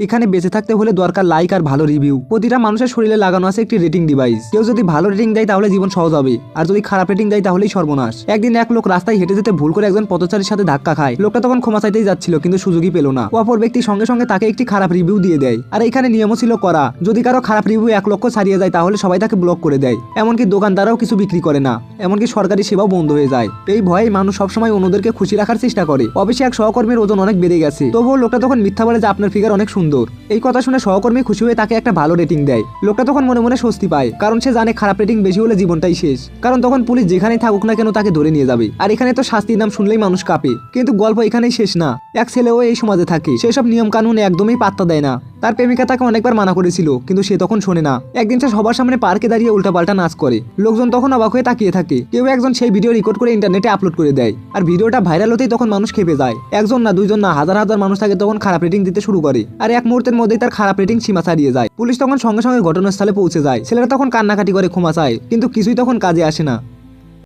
এখানে বেঁচে থাকতে হলে দরকার লাইক আর ভালো রিভিউ। প্রতিটা মানুষের শরীরে লাগানো আছে একটি রেটিং ডিভাইস। কেউ যদি ভালো রেটিং দেয় তাহলে জীবন সহজ হবে, আর যদি খারাপ রেটিং দেয় তাহলেই সর্বনাশ। একদিন এক লোক রাস্তায় হেঁটে যেতে ভুল করে একজন পথচারীর সাথে ধাক্কা খায়। লোকটা তখন ক্ষমা চাইতেই যাচ্ছিল, কিন্তু সুযোগই পেল না। অপর ব্যক্তি সঙ্গে সঙ্গে তাকে একটি খারাপ রিভিউ দিয়ে দেয়। আর এখানে নিয়মও ছিল করা, যদি কারো খারাপ রিভিউ 1 লক্ষ ছাড়িয়ে যায় তাহলে সবাই তাকে ব্লক করে দেয়। এমনকি দোকানদাররাও কিছু বিক্রি করে না, এমনকি সরকারি সেবাও বন্ধ হয়ে যায়। এই ভয়ে মানুষ সবসময় অন্যদেরকে খুশি রাখার চেষ্টা করে। অবশ্যই এক সহকর্মীর ওজন অনেক বেড়ে গেছে, তবুও লোকটা তখন মিথ্যা বলে যে আপনার ফিগার অনেক সুন্দর। এই কথা শুনে সহকর্মী খুশি হয়ে তাকে একটা ভালো রেটিং দেয়। লোকটা তখন মনে মনে স্বস্তি পায়, কারণ সে জানে খারাপ রেটিং বেশি হলে জীবনটাই শেষ। কারণ তখন পুলিশ যেখানেই থাকুক না কেন তাকে ধরে নিয়ে যাবে। আর এখানে তো শাস্তির নাম শুনলেই মানুষ কাঁপে। কিন্তু গল্প এখানেই শেষ না। এক ছেলেও এই সমাজে থাকে, সেসব নিয়ম কানুন একদমই পাত্তা দেয় না। তার প্রেমিকা তাকে অনেকবার মানা করেছিল, কিন্তু সে তখন শোনে না। একদিন সে সবার সামনে পার্কে দাঁড়িয়ে উল্টাপাল্টা নাচ করে। লোকজন তখন অবাক হয়ে তাকিয়ে থাকে। কেউ একজন সেই ভিডিও রেকর্ড করে ইন্টারনেটে আপলোড করে দেয়। আর ভিডিওটা ভাইরাল হতেই তখন মানুষ খেপে যায়। একজন না, দুইজন না, হাজার হাজার মানুষ তাকে তখন খারাপ রেটিং দিতে শুরু করে। আর এক মুহূর্তের মধ্যেই তার খারাপ রেটিং সীমা ছাড়িয়ে যায়। পুলিশ তখন সঙ্গে সঙ্গে ঘটনাস্থলে পৌঁছে যায়। ছেলেরা তখন কান্নাকাটি করে ক্ষমা চায়, কিন্তু কিছুই তখন কাজে আসে না।